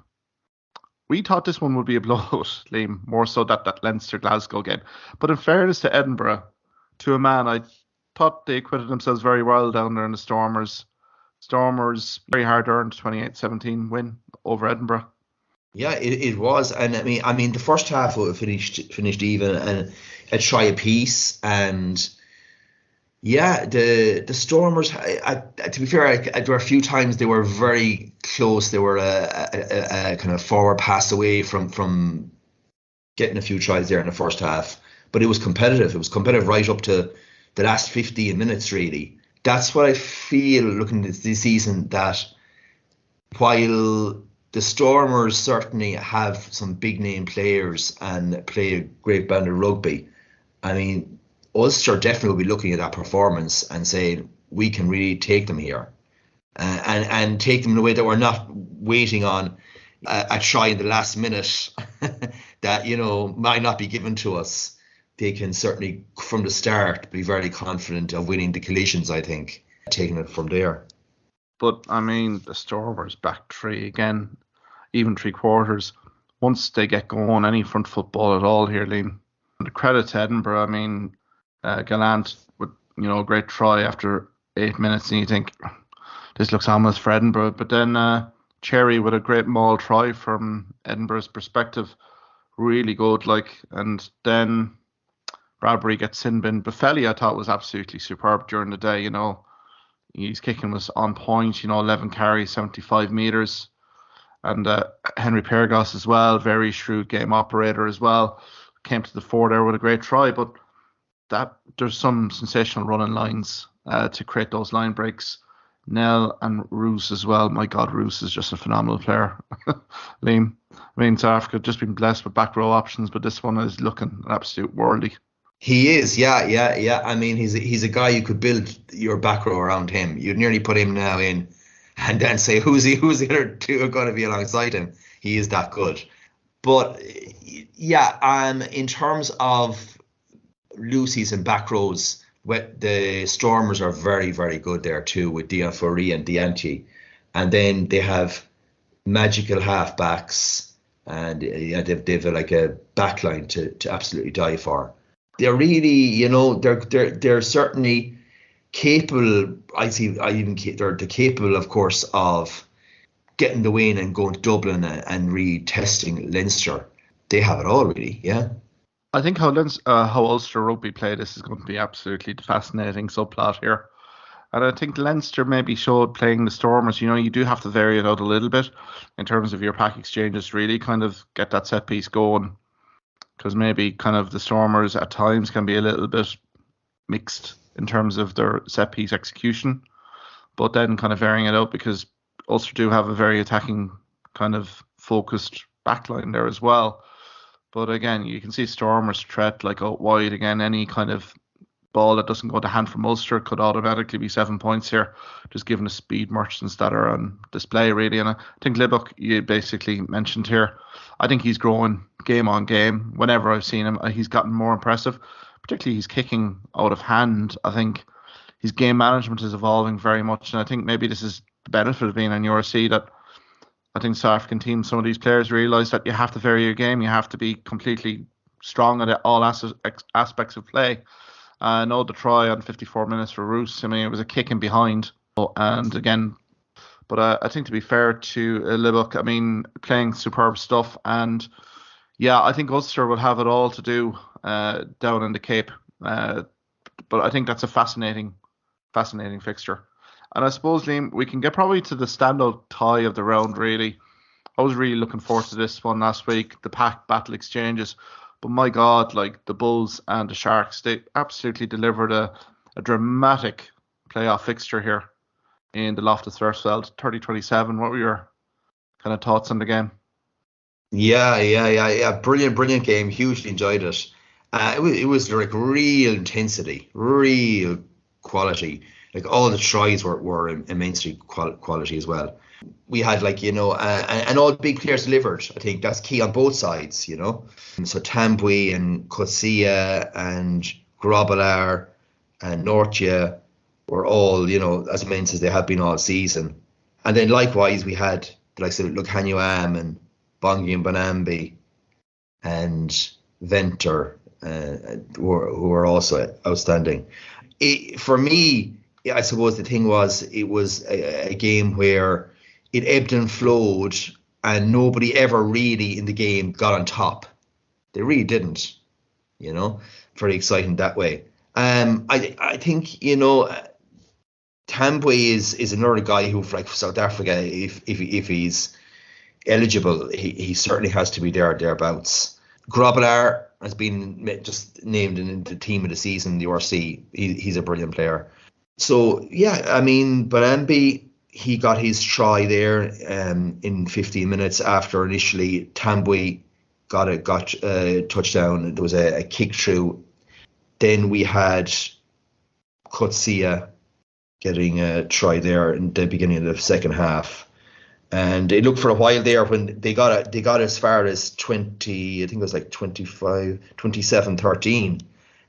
A: we thought this one would be a blowout, Liam, more so that Leinster-Glasgow game. But in fairness to Edinburgh, to a man, I thought they acquitted themselves very well down there in the Stormers. Stormers, very hard-earned 28-17 win over Edinburgh.
B: Yeah, it was, and I mean, the first half finished even, and a try apiece, and yeah, the Stormers. To be fair, there were a few times they were very close. They were a kind of forward pass away from getting a few tries there in the first half, but it was competitive. It was competitive right up to the last 15 minutes. Really, that's what I feel looking at this season. That while the Stormers certainly have some big name players and play a great brand of rugby, I mean, Ulster definitely will be looking at that performance and saying we can really take them here, and take them in a way that we're not waiting on a try in the last minute that might not be given to us. They can certainly from the start be very confident of winning the collisions. I think taking it from there.
A: But I mean, the Stormers back three again, even three quarters. Once they get going, any front football at all here, Liam. The credit to Edinburgh. I mean, Gallant with a great try after 8 minutes, and you think this looks almost for Edinburgh. But then Cherry with a great maul try from Edinburgh's perspective, really good. And then Bradbury gets sin bin. Buffelli, I thought, was absolutely superb during the day. His kicking was on point. 11 carries, 75 meters. And Henry Pergos as well, very shrewd game operator as well. Came to the fore there with a great try, but there's some sensational running lines to create those line breaks. Nell and Roos as well. My God, Roos is just a phenomenal player. Liam, I mean, South Africa just been blessed with back row options, but this one is looking an absolute worldie.
B: He is, yeah. I mean, he's a guy you could build your back row around him. You'd nearly put him now in, and then say who's the other two are going to be alongside him. He is that good. But yeah, in terms of loosies and back rows, the Stormers are very, very good there too with Dion Fourie and Dianchi, and then they have magical halfbacks, and they've like a backline to absolutely die for. They're really, they're certainly capable. They're capable, of course, of getting the win and going to Dublin and retesting Leinster. They have it all, really, yeah.
A: I think how Ulster Rugby play this is going to be absolutely fascinating subplot here. And I think Leinster maybe showed playing the Stormers, you do have to vary it out a little bit in terms of your pack exchanges, really kind of get that set piece going. Because maybe kind of the Stormers at times can be a little bit mixed in terms of their set piece execution. But then kind of varying it out because Ulster do have a very attacking kind of focused backline there as well. But again, you can see Stormers threat out wide again. Any kind of ball that doesn't go to hand from Ulster could automatically be 7 points here, just given the speed merchants that are on display, really. And I think Libbok, you basically mentioned here, I think he's growing game on game. Whenever I've seen him, he's gotten more impressive, particularly he's kicking out of hand. I think his game management is evolving very much, and I think maybe this is the benefit of being on URC, that I think South African teams, some of these players realise that you have to vary your game. You have to be completely strong at all aspects of play. I know the try on 54 minutes for Roos, I mean, it was a kick in behind. And again, but I think to be fair to Libbok, I mean, playing superb stuff. And yeah, I think Ulster will have it all to do down in the Cape. But I think that's a fascinating fixture. And I suppose, Liam, we can get probably to the standout tie of the round, really. I was really looking forward to this one last week, the pack battle exchanges. But my God, the Bulls and the Sharks, they absolutely delivered a dramatic playoff fixture here in the Loftus Versfeld, 30-27. What were your kind of thoughts on the game?
B: Yeah. Brilliant game. Hugely enjoyed it. It was like real intensity, real quality. Like all the tries were immensely quality as well. We had and all big players delivered. I think that's key on both sides, So Tambwe and Kosia and Grobbelaar and Nortia were all, as immense as they have been all season. And then likewise we had the likes of Lukhanyo and Bongi and Bonambi and Venter, who were also outstanding. For me, I suppose the thing was, it was a game where it ebbed and flowed and nobody ever really in the game got on top. They really didn't, you know. Very exciting that way. I think, you know, Tambwe is another guy who, like South Africa, if he's eligible, he certainly has to be thereabouts. Grobbelaar has been just named in the team of the season, the URC. He's a brilliant player. So yeah, I mean, Balambi, he got his try there in 15 minutes after initially Tambwe got a touchdown. There was a kick through. Then we had Kotsia getting a try there in the beginning of the second half. And it looked for a while there when they got as far as 20, I think it was like 27-13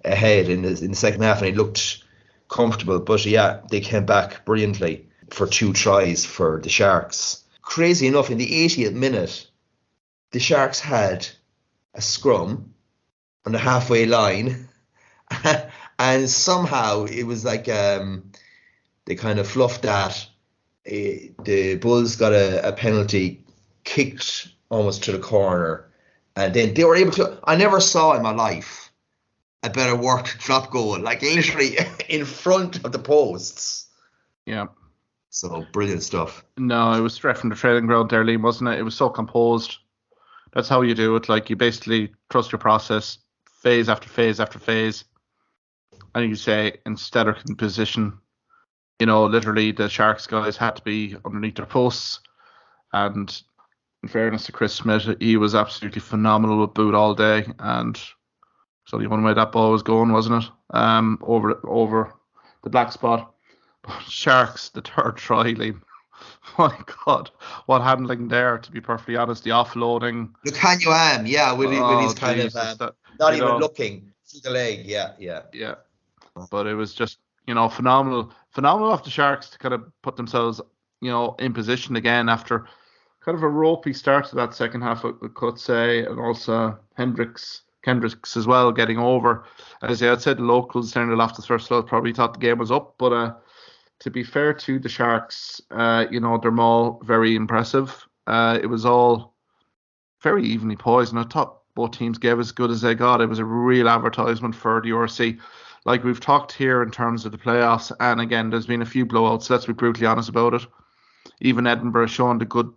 B: ahead in the second half, and it looked comfortable. But yeah, they came back brilliantly for 2 tries for the Sharks. Crazy enough, in the 80th minute, the Sharks had a scrum on the halfway line, and somehow it was like they kind of fluffed that. The Bulls got a penalty, kicked almost to the corner, and then they were able to. I never saw in my life a better worked drop goal, like literally in front of the posts.
A: Yeah.
B: So brilliant stuff.
A: No, it was straight from the training ground there, Liam, wasn't it? It was so composed. That's how you do it. Like, you basically trust your process, phase after phase after phase, and you say instead of in position. You know, literally the Sharks guys had to be underneath their posts. And in fairness to Chris Smith, he was absolutely phenomenal with boot all day. And it's only one way that ball was going, wasn't it? Over the black spot. But Sharks, the third try, Liam. My God, what handling there, to be perfectly honest. The offloading.
B: Lukanyuam, yeah, with his kind
A: Jesus,
B: of not even looking through the leg. Yeah.
A: But it was just, you know, phenomenal of the Sharks to kind of put themselves, you know, in position again after kind of a ropey start to that second half with Coetzee and also Kendricks as well getting over. As I had said, the locals down the Loftus Versatile probably thought the game was up, but to be fair to the Sharks, you know, they're all very impressive. It was all very evenly poised, and I thought both teams gave as good as they got. It was a real advertisement for the URC. Like we've talked here in terms of the playoffs, and again, there's been a few blowouts. Let's be brutally honest about it. Even Edinburgh showing the good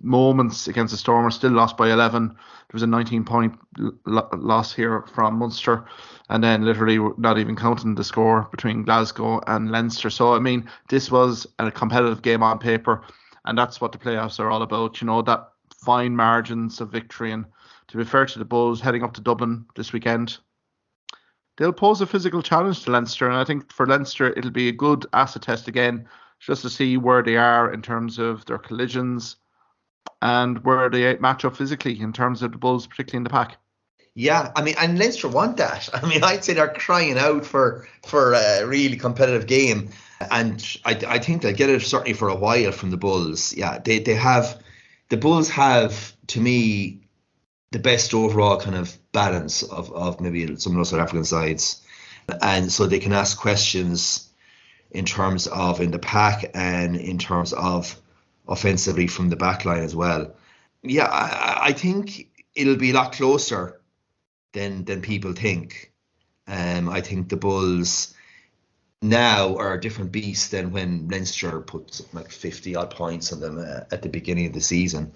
A: moments against the Stormers, still lost by 11. There was a 19-point loss here from Munster, and then literally not even counting the score between Glasgow and Leinster. So, I mean, this was a competitive game on paper, and that's what the playoffs are all about. You know, that fine margins of victory. And to be fair to the Bulls, heading up to Dublin this weekend, they'll pose a physical challenge to Leinster, and I think for Leinster it'll be a good acid test again, just to see where they are in terms of their collisions and where they match up physically in terms of the Bulls, particularly in the pack.
B: Yeah, I mean, and Leinster want that. I mean, I'd say they're crying out for a really competitive game, and I think they'll get it certainly for a while from the Bulls. Yeah, the Bulls have, to me, the best overall kind of balance of maybe some of those South African sides. And so they can ask questions in terms of in the pack and in terms of offensively from the back line as well. Yeah, I think it'll be a lot closer than people think. I think the Bulls now are a different beast than when Leinster put like 50 odd points on them at the beginning of the season.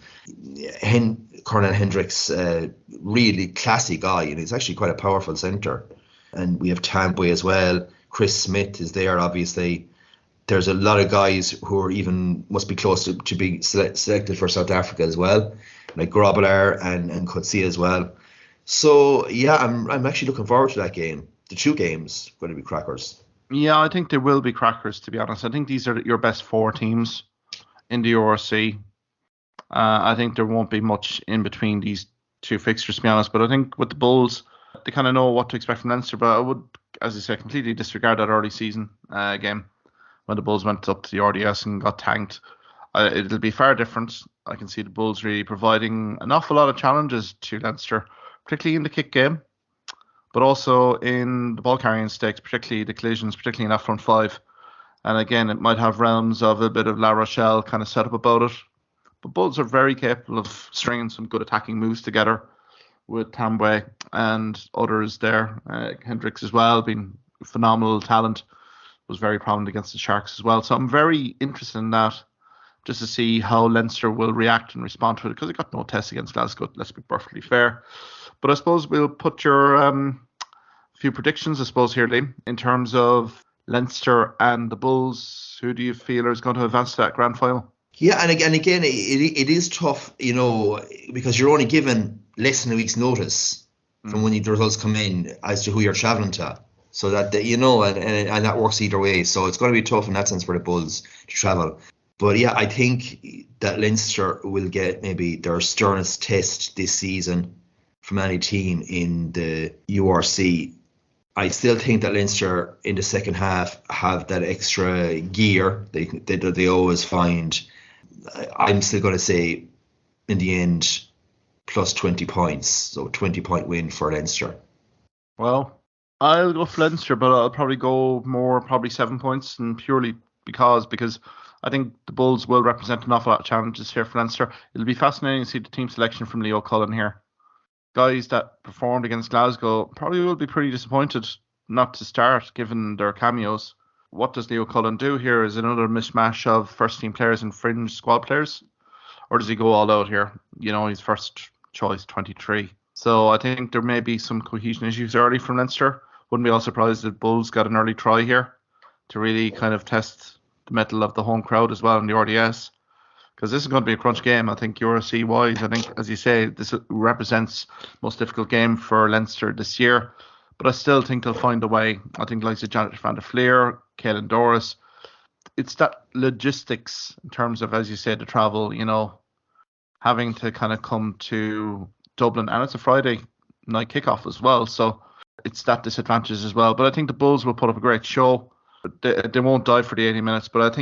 B: Cornel Hendricks, really classy guy, and he's actually quite a powerful centre. And we have Tambwe as well. Chris Smith is there, obviously. There's a lot of guys who are even must be close to be selected for South Africa as well, like Grobbelaar and Coetzee as well. So yeah, I'm actually looking forward to that game. The 2 games are going to be crackers.
A: Yeah, I think they will be crackers, to be honest. I think these are your best 4 teams in the URC. I think there won't be much in between these 2 fixtures, to be honest. But I think with the Bulls, they kind of know what to expect from Leinster. But I would, as I said, completely disregard that early season game when the Bulls went up to the RDS and got tanked. It'll be far different. I can see the Bulls really providing an awful lot of challenges to Leinster, particularly in the kick game, but also in the ball carrying stakes, particularly the collisions, particularly in that front 5. And again, it might have realms of a bit of La Rochelle kind of setup about it. But Bulls are very capable of stringing some good attacking moves together with Tambwe and others there. Hendricks as well, being phenomenal talent, was very prominent against the Sharks as well. So I'm very interested in that, just to see how Leinster will react and respond to it, because they got no test against Glasgow, let's be perfectly fair. But I suppose we'll put your few predictions, I suppose, here, Liam, in terms of Leinster and the Bulls. Who do you feel is going to advance to that grand final?
B: Yeah, and again, it is tough, because you're only given less than a week's notice from when the results come in as to who you're travelling to. So that, and that works either way. So it's going to be tough in that sense for the Bulls to travel. But yeah, I think that Leinster will get maybe their sternest test this season from any team in the URC. I still think that Leinster in the second half have that extra gear they always find. I'm still going to say, in the end, plus 20 points. So 20-point win for Leinster.
A: Well, I'll go for Leinster, but I'll probably go more, probably 7 points, and purely because I think the Bulls will represent an awful lot of challenges here for Leinster. It'll be fascinating to see the team selection from Leo Cullen here. Guys that performed against Glasgow probably will be pretty disappointed not to start, given their cameos. What does Leo Cullen do here? Is another mishmash of first-team players and fringe squad players? Or does he go all out here? He's first choice 23. So I think there may be some cohesion issues early from Leinster. Wouldn't be all surprised if Bulls got an early try here to really kind of test the mettle of the home crowd as well in the RDS. Because this is going to be a crunch game, I think, URC-wise. I think, as you say, this represents the most difficult game for Leinster this year. But I still think they'll find a way. I think like Janet van der Fleer, Caelan Doris, it's that logistics in terms of, as you said, the travel, having to kind of come to Dublin. And it's a Friday night kickoff as well. So it's that disadvantage as well. But I think the Bulls will put up a great show. They won't die for the 80 minutes. But I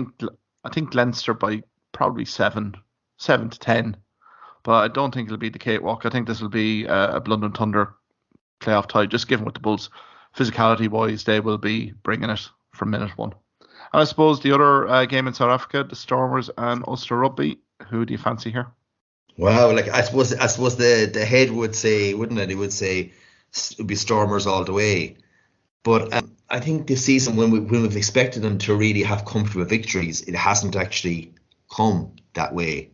A: think Leinster by probably 7 to 10. But I don't think it'll be the cakewalk. I think this will be a Blood and Thunder playoff tie, just given what the Bulls, physicality-wise, they will be bringing it from minute one. And I suppose the other game in South Africa, the Stormers and Ulster Rugby, who do you fancy here?
B: Wow, I suppose the head would say, wouldn't it? It would say it would be Stormers all the way. But I think this season, when we've expected them to really have comfortable victories, it hasn't actually come that way.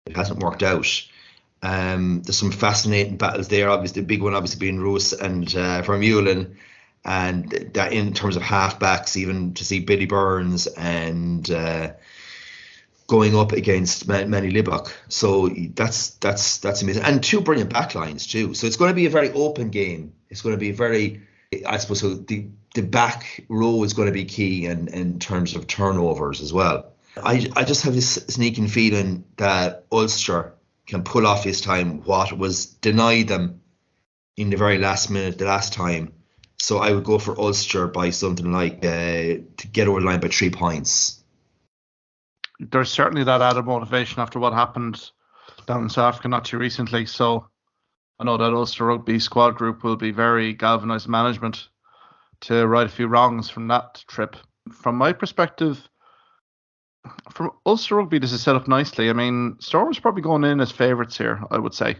B: It hasn't worked out. There's some fascinating battles there. Obviously, the big one obviously being Roos and Vermeulen, and that in terms of halfbacks, even to see Billy Burns and going up against Manny Libok. So that's amazing, and two brilliant backlines too. So it's going to be a very open game. It's going to be very, I suppose, so the back row is going to be key, and in terms of turnovers as well. I just have this sneaking feeling that Ulster can pull off this time what was denied them in the very last minute the last time. So I would go for Ulster by something like to get over the line by 3 points.
A: There's certainly that added motivation after what happened down in South Africa not too recently. So I know that Ulster Rugby squad group will be very galvanised management to right a few wrongs from that trip. From my perspective, from Ulster Rugby, this is set up nicely. I mean, Stormers probably going in as favourites here, I would say,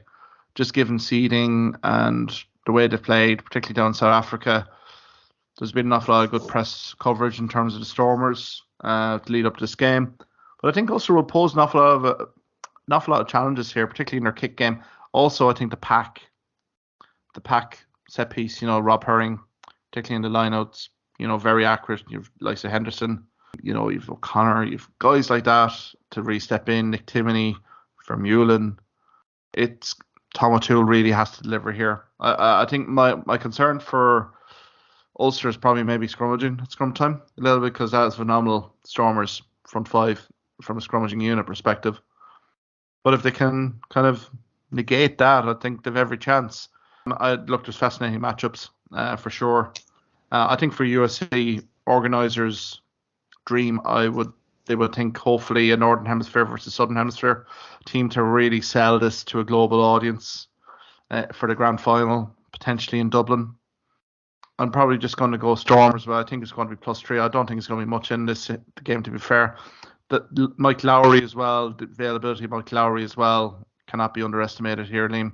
A: just given seeding and the way they've played, particularly down in South Africa. There's been an awful lot of good press coverage in terms of the Stormers to lead up to this game. But I think Ulster will pose an awful lot of challenges here, particularly in their kick game. Also, I think the pack set piece, Rob Herring, particularly in the lineouts, very accurate. You've Lysa Henderson. You've O'Connor, you've guys like that to really step in, Nick Timoney, Vermeulen. It's Tom O'Toole really has to deliver here. I think my concern for Ulster is probably maybe scrummaging at scrum time a little bit, because that's phenomenal Stormers front five from a scrummaging unit perspective. But if they can kind of negate that, I think they've every chance. There's fascinating matchups for sure. I think for USC organisers' dream, they would think hopefully a Northern Hemisphere versus Southern Hemisphere team to really sell this to a global audience for the grand final, potentially in Dublin. I'm probably just going to go Stormers, but I think it's going to be +3. I don't think it's going to be much in the game, to be fair. Mike Lowry as well, the availability of Mike Lowry as well cannot be underestimated here, Liam.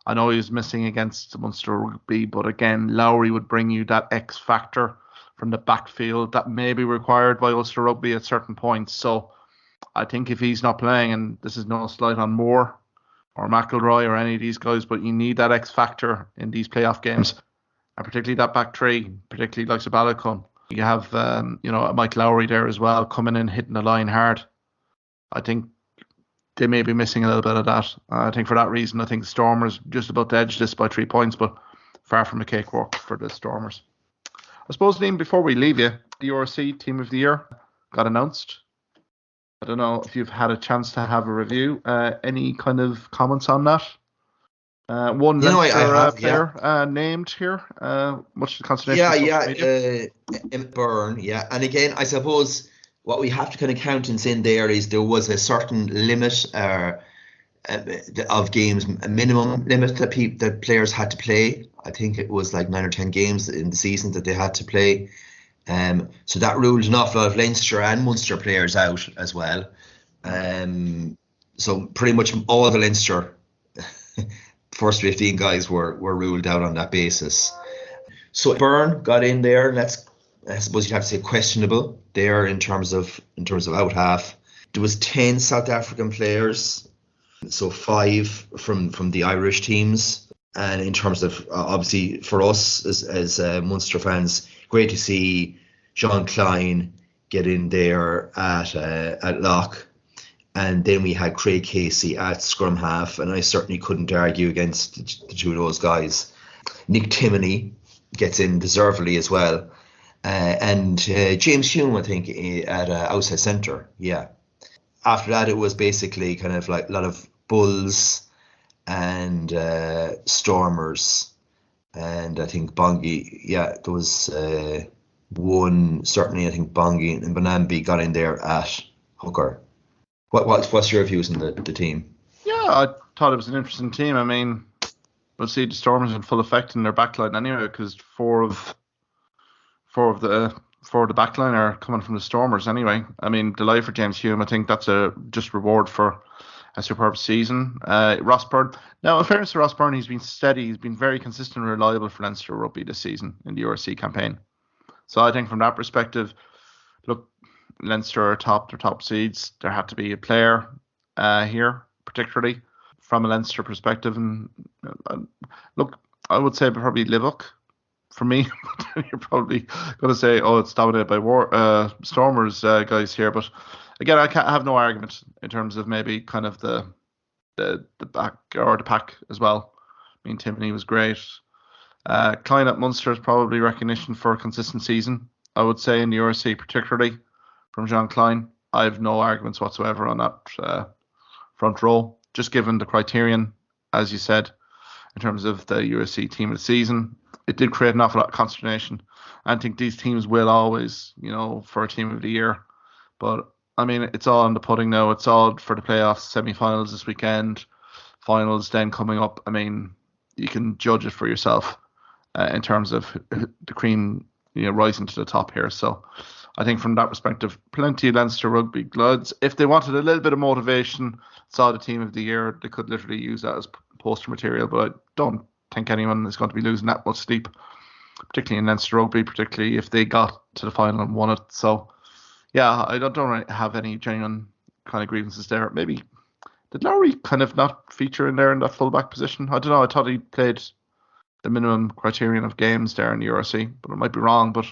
A: I know he was missing against Munster Rugby, but again, Lowry would bring you that X factor from the backfield that may be required by Ulster Rugby at certain points. So I think if he's not playing, and this is no slight on Moore or McElroy or any of these guys, but you need that X factor in these playoff games, and particularly that back three, particularly like Sabalicon. You have Mike Lowry there as well, coming in, hitting the line hard. I think they may be missing a little bit of that. I think for that reason, I think the Stormers just about to edge this by 3 points, but far from a cakewalk for the Stormers. I suppose, Liam, before we leave you, the URC Team of the Year got announced. I don't know if you've had a chance to have a review. Any kind of comments on that? One Leinster player named here. Much to the consternation.
B: Emmett Byrne. Yeah, and again, I suppose what we have to kind of count and say in there is there was a certain limit of games, a minimum limit that players had to play. I think it was like 9 or 10 games in the season that they had to play. So that ruled an awful lot of Leinster and Munster players out as well. So pretty much all the Leinster first 15 guys were ruled out on that basis. So Byrne got in there. I suppose you'd have to say questionable there in terms of out half. There was 10 South African players, so 5 from the Irish teams. And in terms of obviously for us as Munster fans, great to see Jean Klein get in there at lock. And then we had Craig Casey at scrum half, and I certainly couldn't argue against the two of those guys. Nick Timoney gets in deservedly as well. And James Hume, I think, at outside centre. Yeah. After that, it was basically kind of like a lot of Bulls and Stormers. And I think Bongi, there was one, certainly I think Bongi and Bonambi got in there at hooker. What's your views on the team?
A: Yeah, I thought it was an interesting team. I mean, we'll see the Stormers in full effect in their backline anyway, because four of the backline are coming from the Stormers anyway. I mean, delight for James Hume. I think that's a just reward for a superb season. Ross Byrne. Now, in fairness to Ross Byrne, he's been steady. He's been very consistent and reliable for Leinster Rugby this season in the URC campaign. So I think from that perspective, look, Leinster are top seeds. There had to be a player here, particularly from a Leinster perspective. And look, I would say probably Livock for me. You're probably going to say, it's dominated by Stormers guys here. But again, I have no argument in terms of maybe kind of the back or the pack as well. I mean, Timoney was great. Klein at Munster is probably recognition for a consistent season, I would say, in the URC, particularly from Jean Klein. I have no arguments whatsoever on that front row, just given the criterion, as you said, in terms of the URC team of the season. It did create an awful lot of consternation. I think these teams will always, for a team of the year. But, I mean, it's all in the pudding now. It's all for the playoffs, semi-finals this weekend, finals then coming up. I mean, you can judge it for yourself in terms of the cream, rising to the top here. So I think from that perspective, plenty of Leinster Rugby bloods. If they wanted a little bit of motivation, saw the team of the year, they could literally use that as poster material. But I don't think anyone is going to be losing that much sleep, particularly in Leinster Rugby, particularly if they got to the final and won it. So, yeah, I don't really have any genuine kind of grievances there. Maybe did Lowry kind of not feature in there in that fullback position? I don't know. I thought he played the minimum criterion of games there in the URC, but I might be wrong. But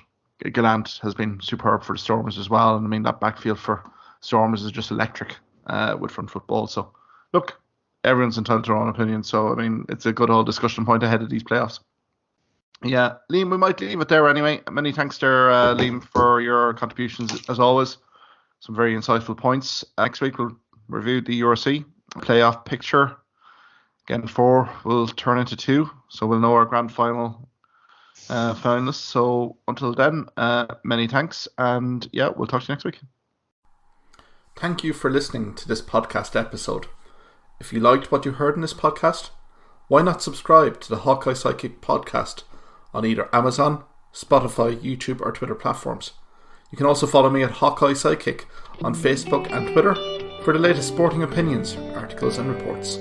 A: Gallant has been superb for the Stormers as well. And I mean, that backfield for Stormers is just electric with front football. So, look, everyone's entitled to their own opinion. So, I mean, it's a good old discussion point ahead of these playoffs. Yeah, Liam, we might leave it there anyway. Many thanks there, Liam, for your contributions as always. Some very insightful points. Next week we'll review the URC playoff picture. Again, 4 will turn into 2, so we'll know our grand final finalists. So until then, many thanks, and yeah, we'll talk to you next week. Thank you for listening to this podcast episode. If you liked what you heard in this podcast, why not subscribe to the Hawkeye Sidekick podcast on either Amazon, Spotify, YouTube or Twitter platforms. You can also follow me at Hawkeye Sidekick on Facebook and Twitter for the latest sporting opinions, articles and reports.